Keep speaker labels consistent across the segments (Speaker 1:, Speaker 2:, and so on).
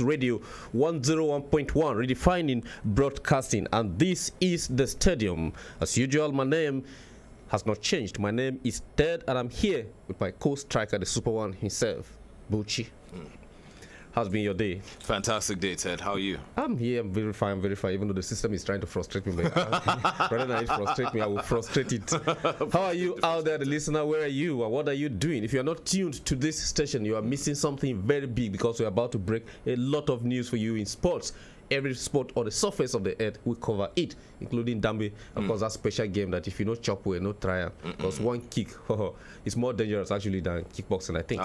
Speaker 1: Radio 101.1, redefining broadcasting, and this is the stadium. As usual, my name has not changed. My name is Ted, and I'm here with my co-striker, the Super One himself, Buchi. How's been your day?
Speaker 2: Fantastic day, Ted. How are you?
Speaker 1: I'm here. I'm very fine, even though the system is trying to frustrate me. But rather than it frustrate me, I will frustrate it. How are you out there, the listener? Where are you? And what are you doing? If you are not tuned to this station, you are missing something very big, because we're about to break a lot of news for you in sports. Every sport on the surface of the earth, we cover it, including Dambe. Of course, that special game that if you know chop away, no try. Because one kick is more dangerous actually than kickboxing, I think.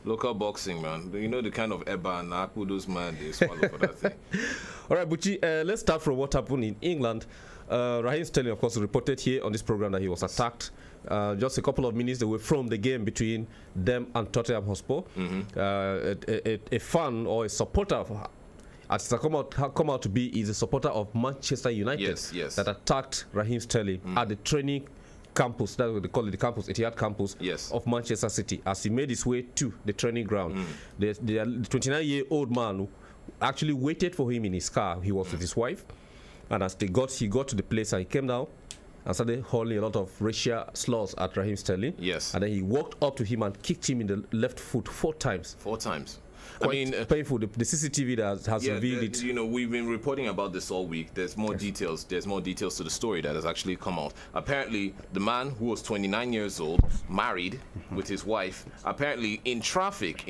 Speaker 2: Local boxing, man. You know the kind of eba and apple those man they swallow for that thing.
Speaker 1: All right, Buchi, let's start from what happened in England. Raheem Sterling, of course, reported here on this program that he was attacked just a couple of minutes away from the game between them and Tottenham Hotspur. A fan or a supporter, as it's come out to be, is a supporter of Manchester United that attacked Raheem Sterling at the training campus, that's what they call it, the campus, Etihad campus of Manchester City, as he made his way to the training ground. The 29-year-old man actually waited for him in his car. He was with his wife, and as he got to the place, and he came down and started hurling a lot of racial slurs at Raheem Sterling. And then he walked up to him and kicked him in the left foot 4 times.
Speaker 2: 4 times.
Speaker 1: Quite painful. The CCTV that has revealed it.
Speaker 2: You know, we've been reporting about this all week. There's more details. There's more details to the story that has actually come out. Apparently, the man who was 29 years old, married with his wife, apparently in traffic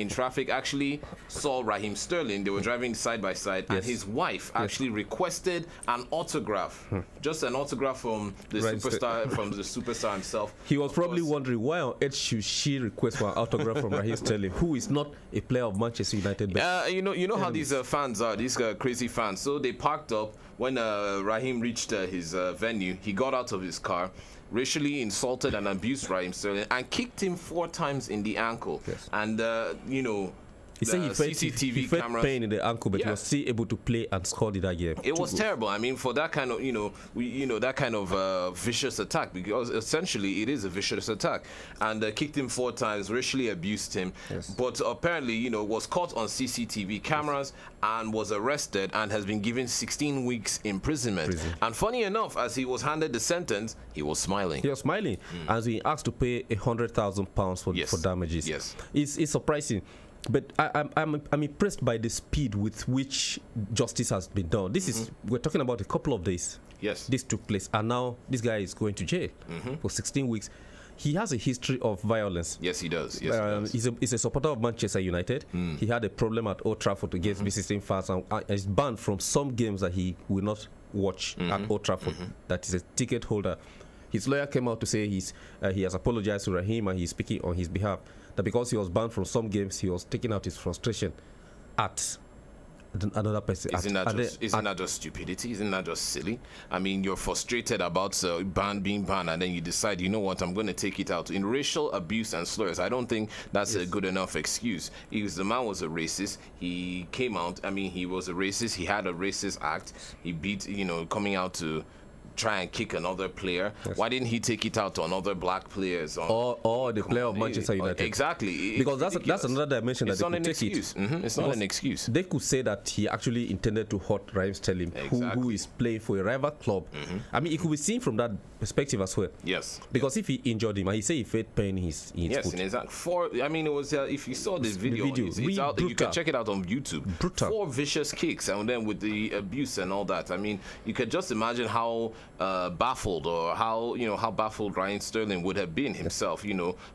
Speaker 2: actually saw Raheem Sterling. They were driving side by side, and his wife actually requested an autograph, just an autograph from the superstar himself.
Speaker 1: He was probably wondering, why on earth should she request for an autograph from Raheem Sterling, who is not a player of Manchester United?
Speaker 2: You know how these fans are, these crazy fans. So they parked up when Raheem reached his venue. He got out of his car, racially insulted and abused Raheem Sterling, and kicked him 4 times in the ankle. And you know,
Speaker 1: he said he felt pain in the ankle, but he was still able to play and score that game.
Speaker 2: It was terrible. I mean, for that kind of, that kind of vicious attack, because essentially it is a vicious attack, and kicked him 4 times, racially abused him, but apparently, was caught on CCTV cameras and was arrested and has been given 16 weeks imprisonment. And funny enough, as he was handed the sentence, he was smiling.
Speaker 1: He was smiling as he asked to pay £100,000 for damages. It's surprising. But I'm impressed by the speed with which justice has been done. This is, we're talking about a couple of days. This took place, and now this guy is going to jail for 16 weeks. He has a history of violence.
Speaker 2: Yes, he does.
Speaker 1: He's a supporter of Manchester United. He had a problem at Old Trafford against visiting fans, and is banned from some games that he will not watch at Old Trafford. That is a ticket holder. His lawyer came out to say he has apologized to Raheem, and he's speaking on his behalf. That because he was banned from some games, he was taking out his frustration at another person. Isn't
Speaker 2: that just stupidity? Isn't that just silly? I mean, you're frustrated about being banned, and then you decide, you know what, I'm going to take it out in racial abuse and slurs. I don't think that's a good enough excuse. The man was a racist. He came out. I mean, he was a racist. He had a racist act. He beat, coming out to try and kick another player. Why didn't he take it out on other black players?
Speaker 1: Or the player of Manchester United.
Speaker 2: Exactly.
Speaker 1: Because that's another dimension that they could take it.
Speaker 2: It's not an excuse.
Speaker 1: They could say that he actually intended to hurt Raheem Sterling, who is playing for a rival club. I mean, it could be seen from that perspective as well. Because if he injured him, and he said he felt pain in his foot.
Speaker 2: Exactly. I mean, it was, if you saw this video, it's out, you can check it out on YouTube. 4 vicious kicks, and then with the abuse and all that. I mean, you could just imagine how baffled, or how baffled Raheem Sterling would have been himself.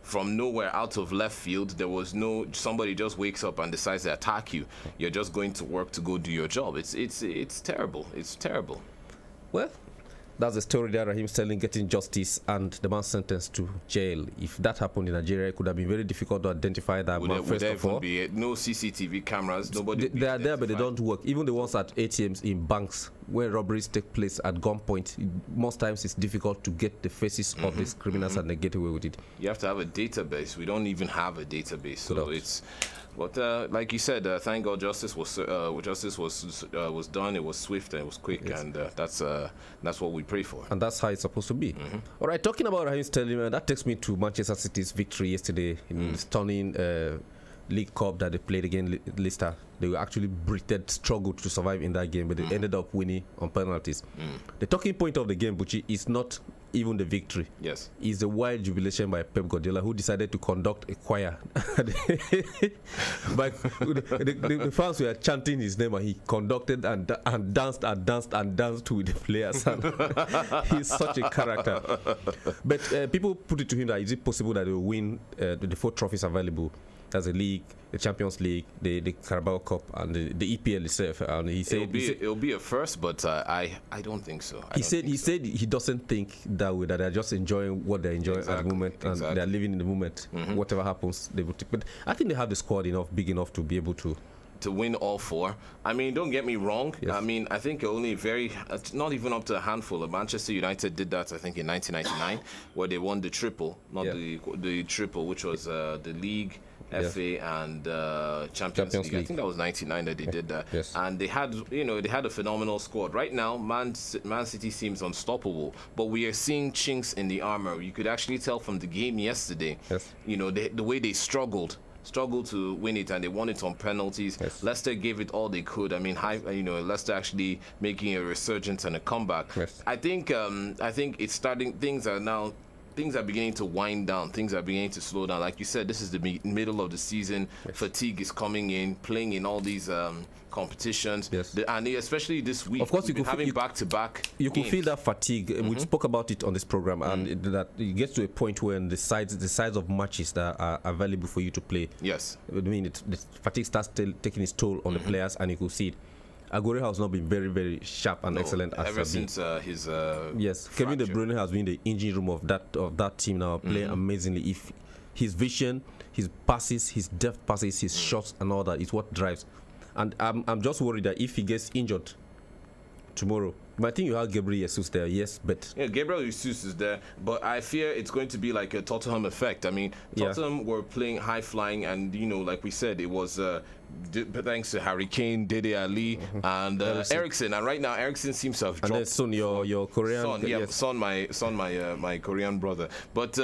Speaker 2: From nowhere, out of left field, there was somebody just wakes up and decides to attack you. You're just going to work to go do your job. It's terrible. It's terrible.
Speaker 1: Well, that's the story there. Raheem Sterling getting justice and the man sentenced to jail. If that happened in Nigeria, it could have been very difficult to identify that man. First of all,
Speaker 2: be no CCTV cameras. Nobody.
Speaker 1: They are there, but they don't work. Even the ones at ATMs in banks where robberies take place at gunpoint, most times it's difficult to get the faces of these criminals and they get away with it.
Speaker 2: You have to have a database. We don't even have a database, so it's. But like you said, thank God justice was done. It was swift and it was quick, and that's what we pray for.
Speaker 1: And that's how it's supposed to be. All right, talking about Raheem Sterling, that takes me to Manchester City's victory yesterday in stunning League Cup that they played against Leicester, they were actually Britain struggled to survive in that game, but they ended up winning on penalties. The talking point of the game, Buchi, is not even the victory.
Speaker 2: Yes,
Speaker 1: is the wild jubilation by Pep Guardiola, who decided to conduct a choir. But the fans were chanting his name, and he conducted and danced and danced and danced with the players. And he's such a character. But people put it to him that is it possible that they will win the 4 trophies available? As a league, the Champions League, the Carabao Cup, and the EPL itself. And he said
Speaker 2: it'll be a first, but I don't think so.
Speaker 1: He said he doesn't think that way, that they're just enjoying what they're enjoying at the moment, and they're living in the moment. Whatever happens, they will take. But I think they have the squad big enough to be able to
Speaker 2: win all 4. I mean, don't get me wrong. Yes. I mean, I think only not even up to a handful of Manchester United did that, I think, in 1999, where they won the triple, not the triple, which was the league, FA, and Champions League. I think that was 99 that they did that.
Speaker 1: Yes.
Speaker 2: And they had, they had a phenomenal squad. Right now, Man City seems unstoppable, but we are seeing chinks in the armor. You could actually tell from the game yesterday, the way they struggled to win it, and they won it on penalties. Yes. Leicester gave it all they could. I mean, Leicester actually making a resurgence and a comeback.
Speaker 1: Yes.
Speaker 2: I think it's starting. Things are beginning to wind down. Things are beginning to slow down. Like you said, this is the middle of the season. Yes. Fatigue is coming in, playing in all these competitions.
Speaker 1: Yes.
Speaker 2: And especially this week,
Speaker 1: of course,
Speaker 2: having back-to-back
Speaker 1: You can feel that fatigue. We spoke about it on this program, and that it gets to a point when the size of matches that are available for you to play.
Speaker 2: Yes.
Speaker 1: I mean, the fatigue starts taking its toll on the players, and you could see it. Aguero has not been very, very sharp and excellent
Speaker 2: ever since his
Speaker 1: yes. Kevin De Bruyne has been the engine room of that team now, playing amazingly. If his vision, his passes, his depth passes, his shots, and all that is what drives. And I'm just worried that if he gets injured tomorrow, but I think you have Gabriel Jesus there, yes, but
Speaker 2: Gabriel Jesus is there, but I fear it's going to be like a Tottenham effect. I mean, Tottenham were playing high flying, and like we said, it was thanks to Harry Kane, Dede Ali, and Eriksen. And right now, Eriksen seems to have dropped.
Speaker 1: And then Son, your Korean,
Speaker 2: Son, my Korean brother. But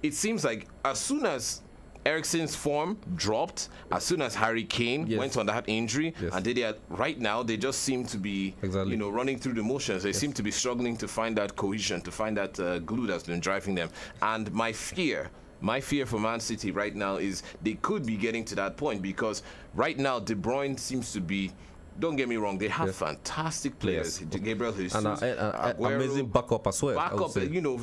Speaker 2: it seems like as soon as Eriksen's form dropped, as soon as Harry Kane went on that injury, and right now they just seem to be running through the motions. They seem to be struggling to find that cohesion, to find that glue that's been driving them. And my fear for Man City right now is they could be getting to that point, because right now De Bruyne seems to be, don't get me wrong, they have fantastic players. Gabriel Jesus,
Speaker 1: and Aguero, amazing backup as well.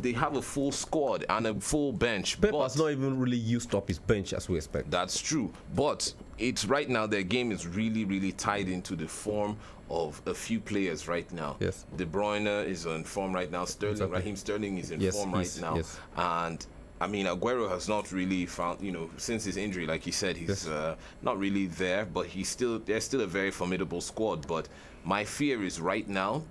Speaker 2: They have a full squad and a full bench.
Speaker 1: Pep has not even really used up his bench as we expect.
Speaker 2: That's true. But it's right now their game is really, really tied into the form of a few players right now.
Speaker 1: Yes.
Speaker 2: De Bruyne is in form right now. Raheem Sterling is in form right now.
Speaker 1: Yes.
Speaker 2: And I mean, Aguero has not really found, since his injury, like he said, he's not really there, but they're still a very formidable squad. But my fear is right now,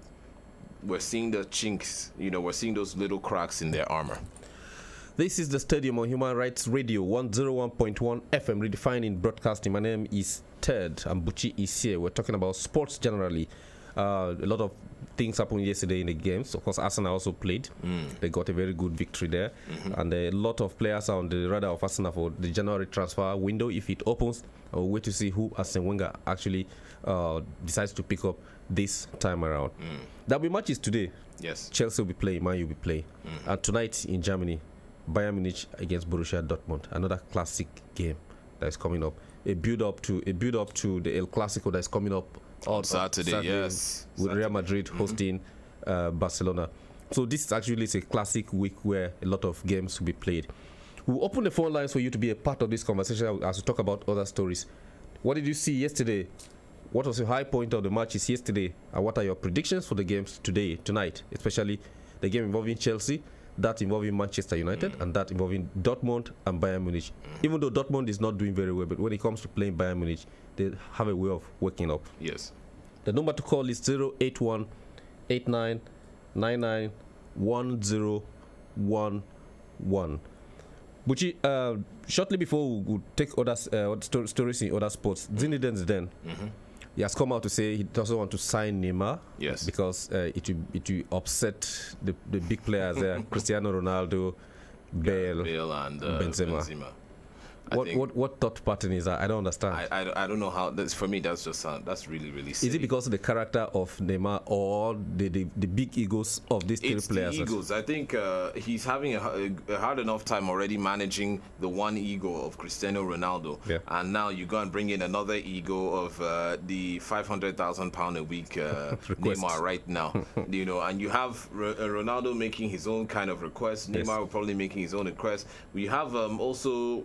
Speaker 2: we're seeing the chinks, we're seeing those little cracks in their armor.
Speaker 1: This is the Stadium on Human Rights Radio, 101.1 FM, redefining broadcasting. My name is Ted, and Buchi is here. We're talking about sports generally. A lot of things happened yesterday in the games. Of course, Arsenal also played. They got a very good victory there. And a lot of players are on the radar of Arsenal for the January transfer window. If it opens, I'll wait to see who Arsene Wenger actually decides to pick up this time around. There'll be matches today.
Speaker 2: Yes.
Speaker 1: Chelsea will be playing, Man U will be playing. And tonight in Germany, Bayern Munich against Borussia Dortmund. Another classic game that is coming up. A build up to the El Clasico that is coming up on Saturday, yes, with Real Madrid hosting Barcelona. So this actually is a classic week where a lot of games will be played. We'll open the phone lines for you to be a part of this conversation as we talk about other stories. What did you see yesterday? What was the high point of the matches yesterday? And what are your predictions for the games tonight, especially the game involving Chelsea, that involving Manchester United, and that involving Dortmund and Bayern Munich? Even though Dortmund is not doing very well, but when it comes to playing Bayern Munich, they have a way of waking up.
Speaker 2: Yes.
Speaker 1: The number to call is 081 89 99 1011. Buchi, shortly before we would take other stories in other sports, Zinedine Zidane, he has come out to say he doesn't want to sign Neymar.
Speaker 2: Yes.
Speaker 1: Because it will upset the big players there, Cristiano Ronaldo, Bale,
Speaker 2: and
Speaker 1: Benzema. What thought pattern is that? I don't understand.
Speaker 2: I don't know how. For me, that's just that's really silly.
Speaker 1: Is it because of the character of Neymar or the big egos of these three players?
Speaker 2: The egos. I think he's having a hard enough time already managing the one ego of Cristiano Ronaldo, and now you go and bring in another ego of the £500,000 a week Neymar right now. And you have Ronaldo making his own kind of request. Neymar will probably making his own request. We have also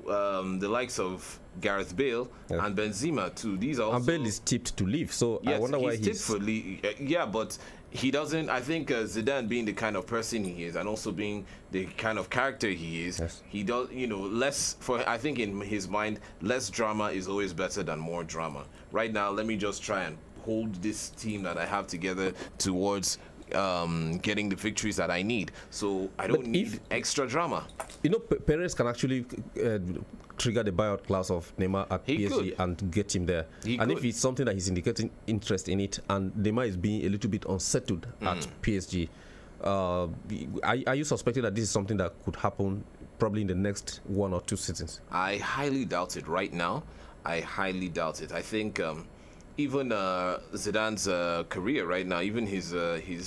Speaker 2: the likes of Gareth Bale and Benzema too. These are also,
Speaker 1: and Bale is tipped to leave, so I wonder why he's
Speaker 2: tipped for leave. But he doesn't. I think Zidane, being the kind of person he is, and also being the kind of character he is, he does. Less for. I think in his mind, less drama is always better than more drama. Right now, let me just try and hold this team that I have together towards getting the victories that I need. So I don't need extra drama.
Speaker 1: Perez can actually trigger the buyout clause of Neymar at PSG and get him there. If it's something that he's indicating interest in it, and Neymar is being a little bit unsettled at PSG, are you suspecting that this is something that could happen probably in the next 1 or 2 seasons?
Speaker 2: I highly doubt it right now. I highly doubt it. I think even Zidane's career right now, even his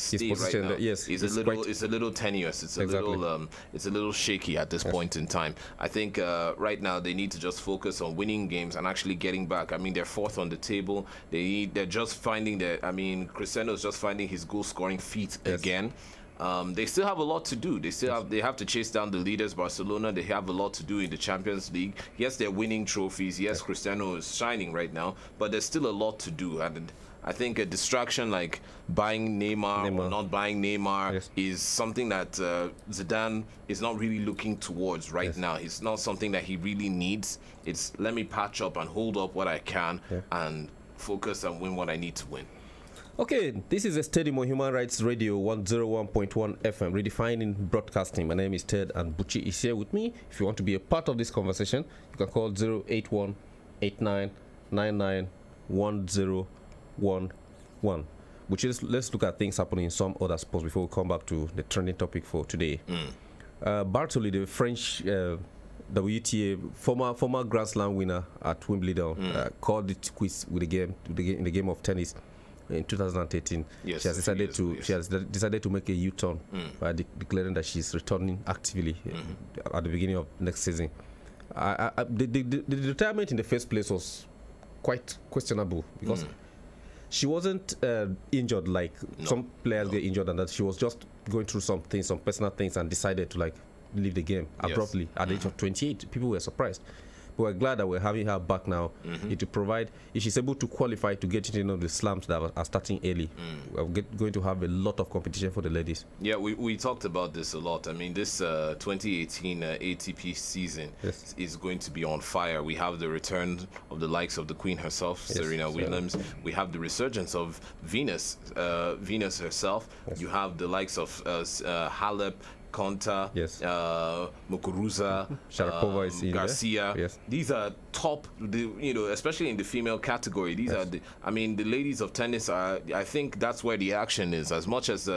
Speaker 2: state right now, is a little tenuous. It's a little shaky at this point in time. I think right now they need to just focus on winning games and actually getting back. I mean, they're 4th on the table. They're just finding that. I mean, Cristiano's just finding his goal scoring feat again. They still have a lot to do. They have to chase down the leaders, Barcelona. They have a lot to do in the Champions League. Yes, they're winning trophies. Yes, Cristiano is shining right now, but there's still a lot to do. And I think a distraction like buying Neymar or not buying Neymar is something that Zidane is not really looking towards right now. It's not something that he really needs. It's let me patch up and hold up what I can and focus and win what I need to win.
Speaker 1: Okay, this is a Stadium on Human Rights Radio 101.1 FM, redefining broadcasting. My name is Ted, and Buchi is here with me. If you want to be a part of this conversation, you can call 081-8999-1011. Buchi, let's look at things happening in some other sports before we come back to the trending topic for today. Bartoli, the French WTA former Grand Slam winner at Wimbledon, called it quits with in the game of tennis. In 2013, she has decided to make a U-turn by declaring that she's returning actively at the beginning of next season. The retirement in the first place was quite questionable because she wasn't injured like some players get injured, and that she was just going through some personal things, and decided to leave the game abruptly at the age of 28. People were surprised. But we're glad that we're having her back now. To provide, if she's able to qualify to get into the slams that are starting early, we're going to have a lot of competition for the ladies. Yeah,
Speaker 2: we talked about this a lot. I mean, this 2018 ATP season is going to be on fire. We have the return of the likes of the Queen herself, Serena Williams. We have the resurgence of Venus herself. You have the likes of Halep, Konta, Muguruza,
Speaker 1: Sharapova is in
Speaker 2: Garcia.
Speaker 1: There.
Speaker 2: These are top, especially in the female category. These are the ladies of tennis are. I think that's where the action is. As much as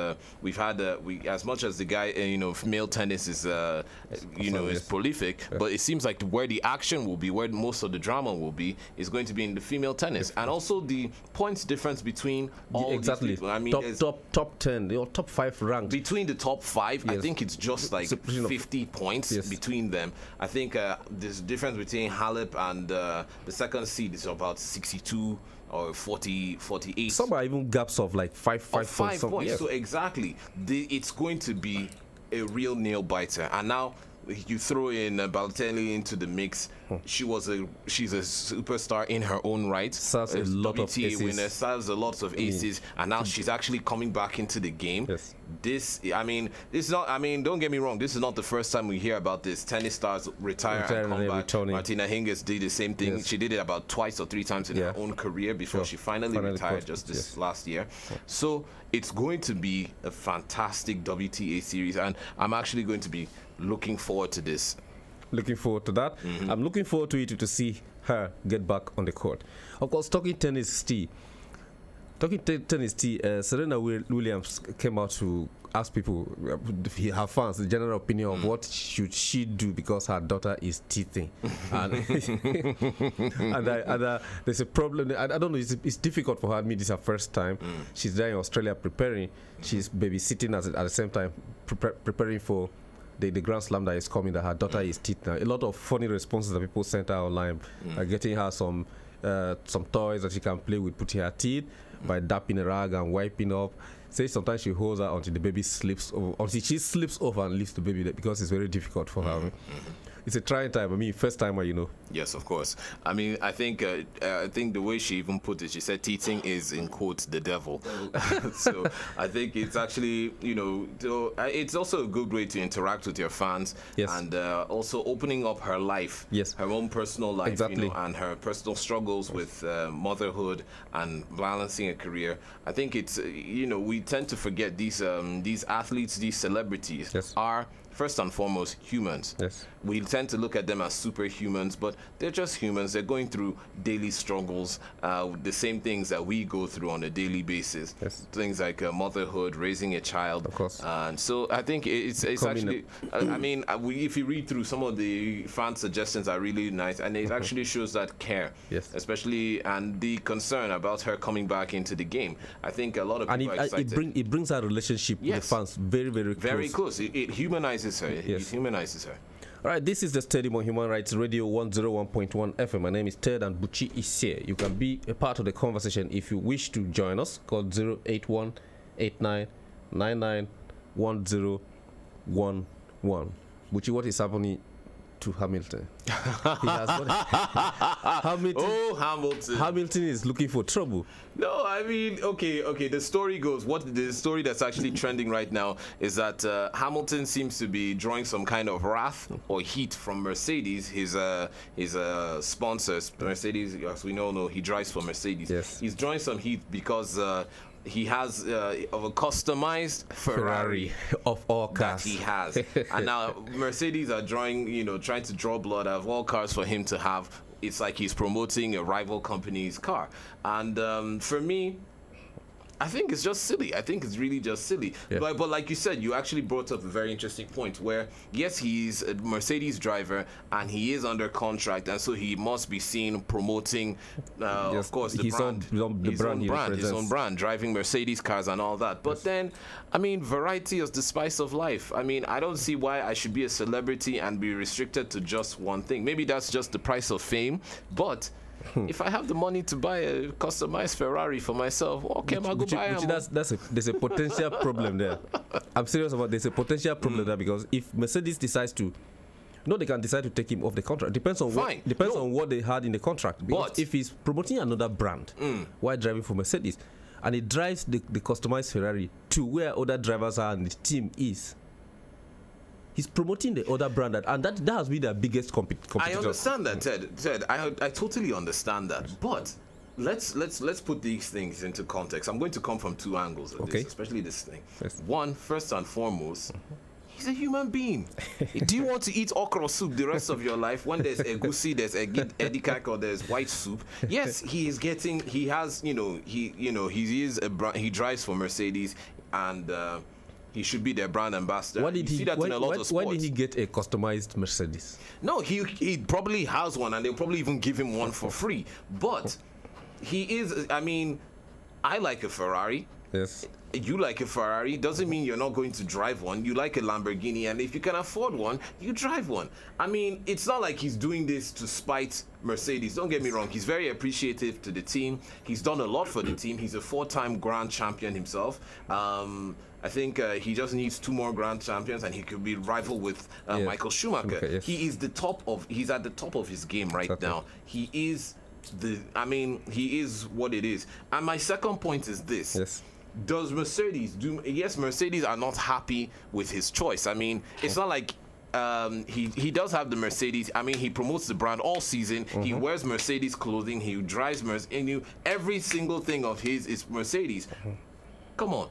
Speaker 2: we've had, as much as the guy, male tennis is, is prolific, but it seems like where the action will be, where most of the drama will be, is going to be in the female tennis, and also the points difference between all these people. I mean,
Speaker 1: top 10, or top 5 ranked
Speaker 2: between the top 5. I think it's just like 50 points between them. I think there's a difference between Halep and the second seed is about 62 or 48.
Speaker 1: Some are even gaps of like 5 points.
Speaker 2: So exactly, it's going to be a real nail biter. And now you throw in Balotelli into the mix. She's a superstar in her own right.
Speaker 1: Serves a lot of aces.
Speaker 2: Winner, serves a lot of aces, and now she's actually coming back into the game. This is not. I mean, don't get me wrong. This is not the first time we hear about this. Tennis stars retire and come back. Martina Hingis did the same thing. She did it about 2 or 3 times in her own career before she finally retired just this last year. So it's going to be a fantastic WTA series, and I'm actually going to be looking forward to this.
Speaker 1: Looking forward to that. I'm looking forward to it to see her get back on the court. Of course, talking tennis, Steve. Talking tennis, Serena Williams came out to ask people, her fans, the general opinion of what should she do because her daughter is teething. And, there's a problem. I don't know, it's difficult for her. I mean, this is her first time. She's there in Australia preparing. She's babysitting at the same time, preparing for the Grand Slam that is coming, that her daughter is teething. A lot of funny responses that people sent her online, getting her some toys that she can play with, putting her teeth by dapping a rag and wiping up. Say sometimes she holds her until the baby slips over, until she slips over and leaves the baby there, because it's very difficult for her. It's a trying time. I mean, first timer, you know.
Speaker 2: Yes, of course. I mean, I think the way she even put it, she said teething is, in quotes, the devil. So I think it's actually, it's also a good way to interact with your fans.
Speaker 1: Yes.
Speaker 2: And also opening up her life,
Speaker 1: yes,
Speaker 2: her own personal life,
Speaker 1: exactly,
Speaker 2: and her personal struggles with motherhood and balancing a career. I think it's, we tend to forget these athletes, these celebrities,
Speaker 1: yes,
Speaker 2: are first and foremost humans.
Speaker 1: Yes.
Speaker 2: We tend to look at them as superhumans, but they're just humans. They're going through daily struggles, the same things that we go through on a daily basis.
Speaker 1: Yes.
Speaker 2: Things like motherhood, raising a child.
Speaker 1: Of course.
Speaker 2: And so I think it's actually, I mean, if you read through some of the fan suggestions are really nice, and it actually shows that care.
Speaker 1: Yes.
Speaker 2: Especially, and the concern about her coming back into the game. I think a lot of people are excited.
Speaker 1: It brings our relationship with the fans very, very close.
Speaker 2: Very close. It humanizes her.
Speaker 1: Yes.
Speaker 2: It humanizes her.
Speaker 1: All right, this is the Stadium on Human Rights Radio 101.1 FM. My name is Ted, and Buchi is here. You can be a part of the conversation if you wish to join us. Call 081-8999-1011. Buchi, what is happening to Hamilton? Hamilton is looking for trouble.
Speaker 2: No, I mean, okay. The story goes. The story that's actually trending right now is that Hamilton seems to be drawing some kind of wrath or heat from Mercedes. His sponsors, Mercedes, as we know, he drives for Mercedes.
Speaker 1: Yes.
Speaker 2: He's drawing some heat because he has of a customized Ferrari
Speaker 1: of all cars
Speaker 2: that he has, and now Mercedes are trying to draw blood out of all cars for him to have. It's like he's promoting a rival company's car, and for me, I think it's just silly. I think it's really just silly. Yeah. But like you said, you actually brought up a very interesting point where, yes, he's a Mercedes driver and he is under contract, and so he must be seen promoting, of course, his own brand, driving Mercedes cars and all that. But then, I mean, variety is the spice of life. I mean, I don't see why I should be a celebrity and be restricted to just one thing. Maybe that's just the price of fame, but if I have the money to buy a customized Ferrari for myself, okay, I'll go buy them.
Speaker 1: There's a potential problem there. I'm serious about there's a potential problem there, because if Mercedes decides to, they can decide to take him off the contract. Depends on what they had in the contract. But if he's promoting another brand while driving for Mercedes, and he drives the customized Ferrari to where other drivers are and the team is, he's promoting the other brand, and that has been their biggest competitor.
Speaker 2: I understand that, Ted. I totally understand that. But let's put these things into context. I'm going to come from two angles of this, especially this thing.
Speaker 1: Yes.
Speaker 2: One, first and foremost, he's a human being. Do you want to eat okra soup the rest of your life when there's egusi, there's edikak, or there's white soup? Yes, he drives for Mercedes, and he should be their brand ambassador.
Speaker 1: Why did he get a customized Mercedes?
Speaker 2: No, he probably has one, and they'll probably even give him one for free. But he is, I mean, I like a Ferrari.
Speaker 1: Yes.
Speaker 2: You like a Ferrari doesn't mean you're not going to drive one. You like a Lamborghini, and if you can afford one, you drive one. I mean, it's not like he's doing this to spite Mercedes. Don't get me wrong. He's very appreciative to the team. He's done a lot for the team. He's a 4-time grand champion himself. I think he just needs 2 more grand champions, and he could be rival with Michael Schumacher. Yes. He's at the top of his game right now. He is he is what it is. And my second point is this.
Speaker 1: Yes.
Speaker 2: Does Mercedes yes, Mercedes are not happy with his choice. I mean, it's not like he does have the Mercedes. I mean, he promotes the brand all season. He wears Mercedes clothing. He drives Mercedes. Every single thing of his is Mercedes. Come on.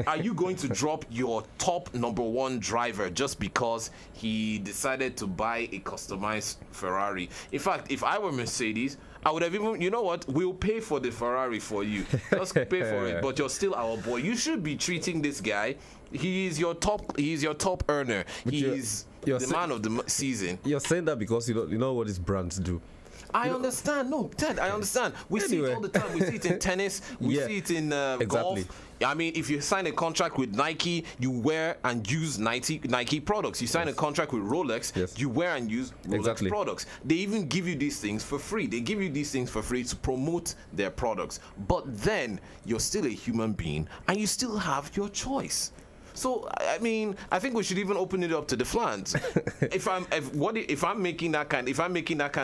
Speaker 2: Are you going to drop your top #1 driver just because he decided to buy a customized Ferrari? In fact, if I were Mercedes, I would have even, you know what? We'll pay for the Ferrari for you. Just pay for it. But you're still our boy. You should be treating this guy. He's your top earner. He's the man of the season.
Speaker 1: You're saying that because you know what his brands do.
Speaker 2: I understand. No, Ted, I understand. We see it all the time. We see it in tennis. We see it in golf. I mean, if you sign a contract with Nike, you wear and use Nike products. You sign a contract with Rolex, you wear and use Rolex products. They even give you these things for free. They give you these things for free to promote their products. But then you're still a human being and you still have your choice. So I mean, I think we should even open it up to the fans. if I'm making that kind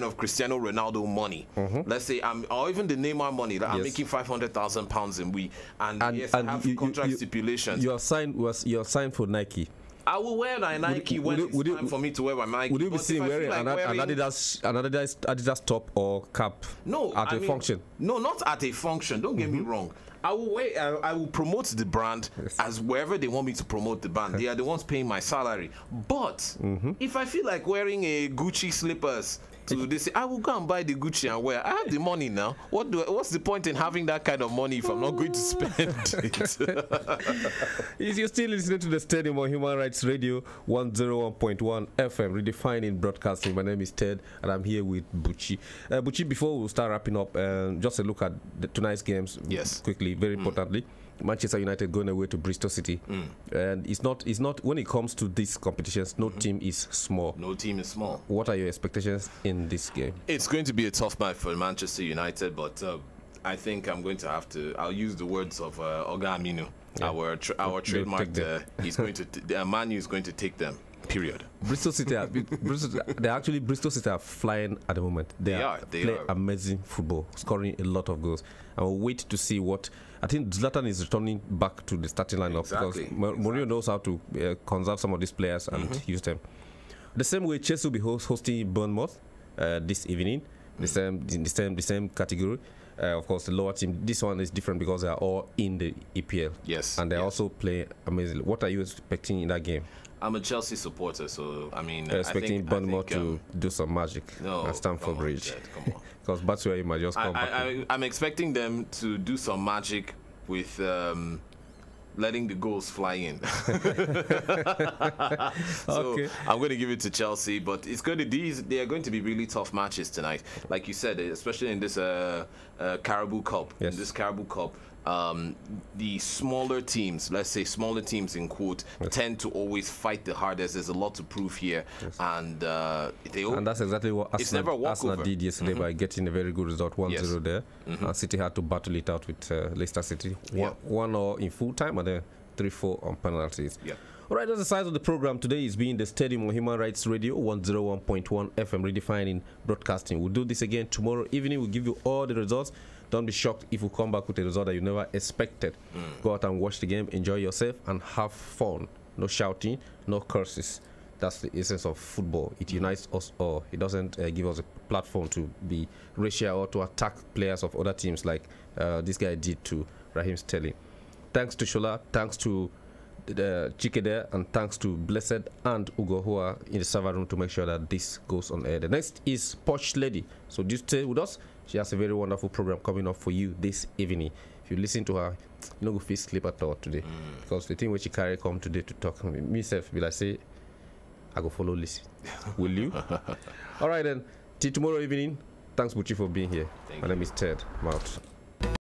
Speaker 2: of Cristiano Ronaldo money, let's say or even the Neymar money that I'm making £500,000 a week, and yes, I have contract stipulations.
Speaker 1: You're signed for Nike.
Speaker 2: I will wear my Nike when it's time for me to wear my Nike.
Speaker 1: Would you be seen wearing an Adidas top or cap?
Speaker 2: No,
Speaker 1: at a function.
Speaker 2: No, not at a function. Don't get me wrong. I will promote the brand as wherever they want me to promote the brand. They are the ones paying my salary. But if I feel like wearing a Gucci slippers to this, I will go and buy the Gucci and wear. I have the money now. What's the point in having that kind of money if I'm not going to spend it?
Speaker 1: You're still listening to the Stadium on Human Rights Radio 101.1 FM, redefining broadcasting. My name is Ted, and I'm here with Buchi. Buchi, before we start wrapping up, just a look at tonight's games.
Speaker 2: Yes.
Speaker 1: Quickly, very importantly. Manchester United going away to Bristol City, and it's not when it comes to these competitions, no team is small.
Speaker 2: No team is small.
Speaker 1: What are your expectations in this game?
Speaker 2: It's going to be a tough match for Manchester United, but I think I'm going to have to. I'll use the words of Oga Aminu, our trademark. Man U is going to take them. Period.
Speaker 1: Bristol City Bristol City are flying at the moment. They play amazing football, scoring a lot of goals. And we'll wait to see what. I think Zlatan is returning back to the starting lineup because Mourinho knows how to conserve some of these players and use them. The same way Chelsea will be hosting Bournemouth this evening. The same category. Of course, the lower team. This one is different because they are all in the EPL.
Speaker 2: Yes,
Speaker 1: and they also play amazingly. What are you expecting in that game?
Speaker 2: I'm a Chelsea supporter, so I mean,
Speaker 1: expecting Bournemouth to do some magic at Stamford Bridge. Because Batshuayi might just come back.
Speaker 2: I'm expecting them to do some magic with letting the goals fly in. So I'm going to give it to Chelsea, but they are going to be really tough matches tonight. Like you said, especially in this Carabao Cup.
Speaker 1: Yes.
Speaker 2: In this Carabao Cup, the smaller teams, let's say smaller teams in quote, tend to always fight the hardest. There's a lot to prove here, and
Speaker 1: that's exactly what Arsenal did yesterday by getting a very good result, 1-0 there. City had to battle it out with Leicester City, 1-0 in full time, and then 3-4 on penalties. All right, that's the size of the program today. Is being the Stadium on Human Rights Radio 101.1 FM, redefining broadcasting. We'll do this again tomorrow evening. We'll give you all the results. Don't be shocked if we come back with a result that you never expected. Go out and watch the game, enjoy yourself, and have fun. No shouting, no curses. That's the essence of football. It unites us all. It doesn't give us a platform to be racial or to attack players of other teams like this guy did to Raheem Sterling. Thanks to Shola, thanks to Chike there, and thanks to Blessed and Ugo who are in the server room to make sure that this goes on air. The next is Posh Lady. So do stay with us. She has a very wonderful program coming up for you this evening. If you listen to her, you know, go feel sleep at all today. Because the thing which she carry come today to talk to me, myself, will I say, I go follow Lizzie. Will you? All right then. Till tomorrow evening. Thanks, Buchi, for being here. My name is Ted. I'm out.